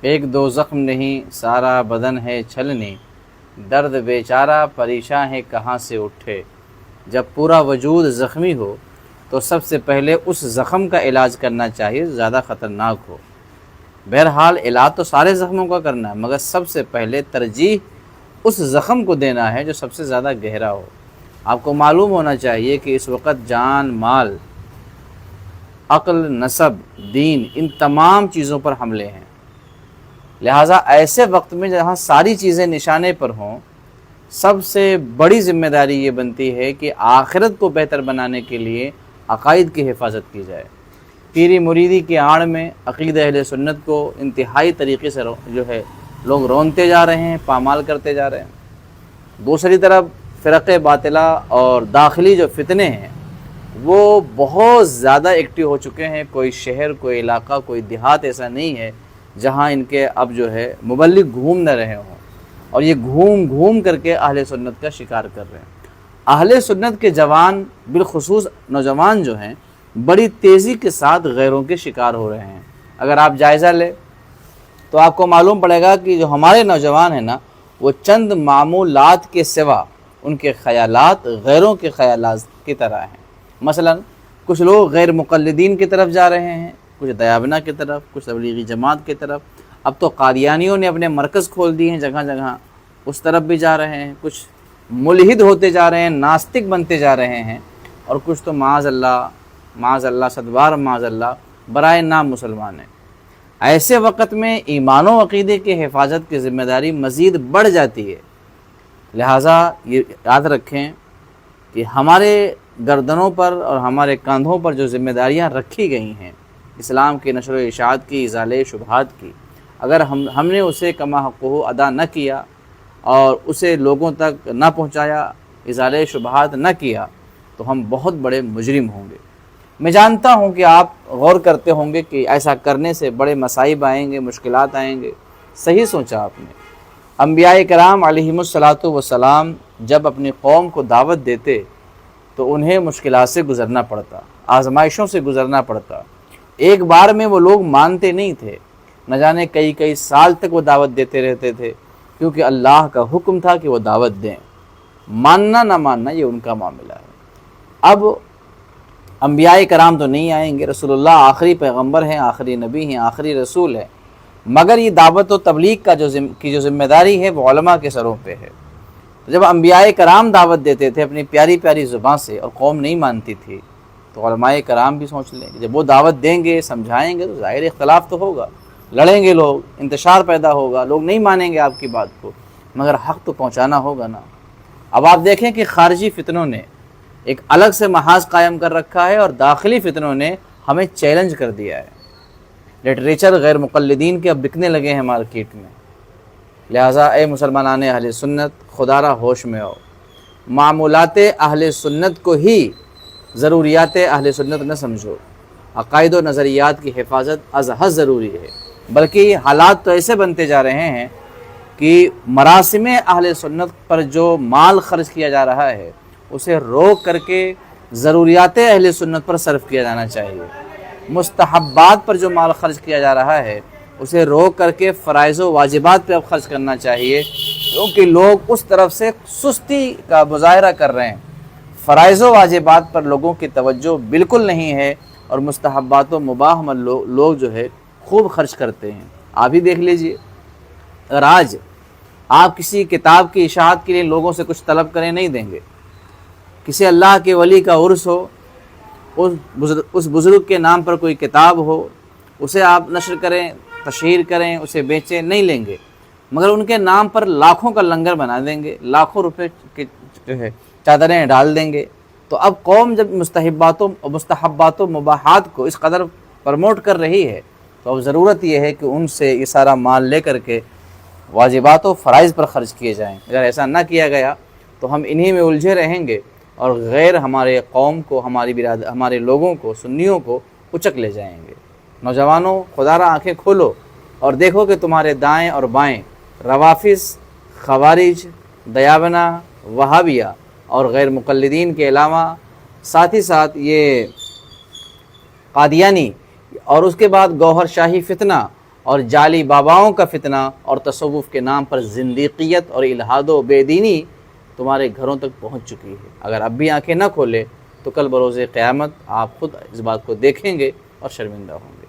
ایک دو زخم نہیں سارا بدن ہے چھلنی، درد بیچارہ پریشاں ہے کہاں سے اٹھے۔ جب پورا وجود زخمی ہو تو سب سے پہلے اس زخم کا علاج کرنا چاہیے، زیادہ خطرناک ہو۔ بہرحال علاج تو سارے زخموں کا کرنا ہے، مگر سب سے پہلے ترجیح اس زخم کو دینا ہے جو سب سے زیادہ گہرا ہو۔ آپ کو معلوم ہونا چاہیے کہ اس وقت جان، مال، عقل، نسب، دین، ان تمام چیزوں پر حملے ہیں۔ لہٰذا ایسے وقت میں جہاں ساری چیزیں نشانے پر ہوں، سب سے بڑی ذمہ داری یہ بنتی ہے کہ آخرت کو بہتر بنانے کے لیے عقائد کی حفاظت کی جائے۔ پیری مریدی کی آڑ میں عقیدہ اہل سنت کو انتہائی طریقے سے جو ہے لوگ رونتے جا رہے ہیں، پامال کرتے جا رہے ہیں۔ دوسری طرف فرق باطلہ اور داخلی جو فتنے ہیں وہ بہت زیادہ ایکٹیو ہو چکے ہیں۔ کوئی شہر، کوئی علاقہ، کوئی دیہات ایسا نہیں ہے جہاں ان کے اب جو ہے مبلغ گھوم نہ رہے ہوں، اور یہ گھوم گھوم کر کے اہل سنت کا شکار کر رہے ہیں۔ اہل سنت کے جوان، بالخصوص نوجوان جو ہیں، بڑی تیزی کے ساتھ غیروں کے شکار ہو رہے ہیں۔ اگر آپ جائزہ لیں تو آپ کو معلوم پڑے گا کہ جو ہمارے نوجوان ہیں نا، وہ چند معمولات کے سوا ان کے خیالات غیروں کے خیالات کی طرح ہیں۔ مثلا کچھ لوگ غیر مقلدین کی طرف جا رہے ہیں، کچھ دیابنا کی طرف، کچھ تبلیغی جماعت کی طرف۔ اب تو قادیانیوں نے اپنے مرکز کھول دیے ہیں جگہ جگہ، اس طرف بھی جا رہے ہیں۔ کچھ ملحد ہوتے جا رہے ہیں، ناستک بنتے جا رہے ہیں، اور کچھ تو معاذ اللہ صدوار معاذ اللہ برائے نام مسلمان ہیں۔ ایسے وقت میں ایمان و عقیدے کے حفاظت کی ذمہ داری مزید بڑھ جاتی ہے۔ لہٰذا یہ یاد رکھیں کہ ہمارے گردنوں پر اور ہمارے کاندھوں پر جو ذمہ داریاں رکھی گئی ہیں اسلام کی نشر و اشاعت کی، ازالہ شبہات کی، اگر ہم نے اسے کما حقہ ادا نہ کیا اور اسے لوگوں تک نہ پہنچایا، ازالہ شبہات نہ کیا، تو ہم بہت بڑے مجرم ہوں گے۔ میں جانتا ہوں کہ آپ غور کرتے ہوں گے کہ ایسا کرنے سے بڑے مصائب آئیں گے، مشکلات آئیں گے۔ صحیح سوچا آپ نے۔ انبیاء کرام علیہم الصلاۃ والسلام جب اپنی قوم کو دعوت دیتے تو انہیں مشکلات سے گزرنا پڑتا، آزمائشوں سے گزرنا پڑتا۔ ایک بار میں وہ لوگ مانتے نہیں تھے، نہ جانے کئی سال تک وہ دعوت دیتے رہتے تھے، کیونکہ اللہ کا حکم تھا کہ وہ دعوت دیں۔ ماننا نہ ماننا یہ ان کا معاملہ ہے۔ اب انبیاء کرام تو نہیں آئیں گے، رسول اللہ آخری پیغمبر ہیں، آخری نبی ہیں، آخری رسول ہیں، مگر یہ دعوت و تبلیغ کا جو ذمہ داری ہے وہ علماء کے سروں پہ ہے۔ تو جب انبیاء کرام دعوت دیتے تھے اپنی پیاری پیاری زبان سے اور قوم نہیں مانتی تھی، تو علماء کرام بھی سوچ لیں کہ جب وہ دعوت دیں گے، سمجھائیں گے، تو ظاہر اختلاف تو ہوگا، لڑیں گے لوگ، انتشار پیدا ہوگا، لوگ نہیں مانیں گے آپ کی بات کو، مگر حق تو پہنچانا ہوگا نا۔ اب آپ دیکھیں کہ خارجی فتنوں نے ایک الگ سے محاذ قائم کر رکھا ہے، اور داخلی فتنوں نے ہمیں چیلنج کر دیا ہے۔ لٹریچر غیر مقلدین کے اب بکنے لگے ہیں مارکیٹ میں۔ لہٰذا اے مسلمانان اہل سنت، خدا را ہوش میں آؤ۔ معمولات اہل سنت کو ہی ضروریات اہل سنت نہ سمجھو۔ عقائد و نظریات کی حفاظت از حد ضروری ہے، بلکہ حالات تو ایسے بنتے جا رہے ہیں کہ مراسم اہل سنت پر جو مال خرچ کیا جا رہا ہے اسے روک کر کے ضروریات اہل سنت پر صرف کیا جانا چاہیے۔ مستحبات پر جو مال خرچ کیا جا رہا ہے اسے روک کر کے فرائض و واجبات پہ اب خرچ کرنا چاہیے، کیونکہ لوگ اس طرف سے سستی کا مظاہرہ کر رہے ہیں۔ فرائض و واجبات پر لوگوں کی توجہ بالکل نہیں ہے، اور مستحبات و مباح میں لوگ جو ہے خوب خرچ کرتے ہیں۔ آپ ہی دیکھ لیجئے، اگر آج آپ کسی کتاب کی اشاعت کے لیے لوگوں سے کچھ طلب کریں، نہیں دیں گے۔ کسی اللہ کے ولی کا عرس ہو، اس بزرگ کے نام پر کوئی کتاب ہو، اسے آپ نشر کریں، تشہیر کریں، اسے بیچیں، نہیں لیں گے، مگر ان کے نام پر لاکھوں کا لنگر بنا دیں گے، لاکھوں روپے کی جو ہے چادریں ڈال دیں گے۔ تو اب قوم جب مستحبات و مباحات کو اس قدر پروموٹ کر رہی ہے، تو اب ضرورت یہ ہے کہ ان سے یہ سارا مال لے کر کے واجبات و فرائض پر خرچ کیے جائیں۔ اگر ایسا نہ کیا گیا تو ہم انہی میں الجھے رہیں گے، اور غیر ہمارے قوم کو، ہمارے لوگوں کو، سنیوں کو اچک لے جائیں گے۔ نوجوانوں، خدا را آنکھیں کھولو اور دیکھو کہ تمہارے دائیں اور بائیں روافظ، خوارج، دیابنا، وہابیہ اور غیر مقلدین کے علاوہ ساتھ ہی ساتھ یہ قادیانی، اور اس کے بعد گوہر شاہی فتنہ اور جعلی باباؤں کا فتنہ اور تصوف کے نام پر زندیقیت اور الحاد و بے دینی تمہارے گھروں تک پہنچ چکی ہے۔ اگر اب بھی آنکھیں نہ کھولے تو کل بروز قیامت آپ خود اس بات کو دیکھیں گے اور شرمندہ ہوں گے۔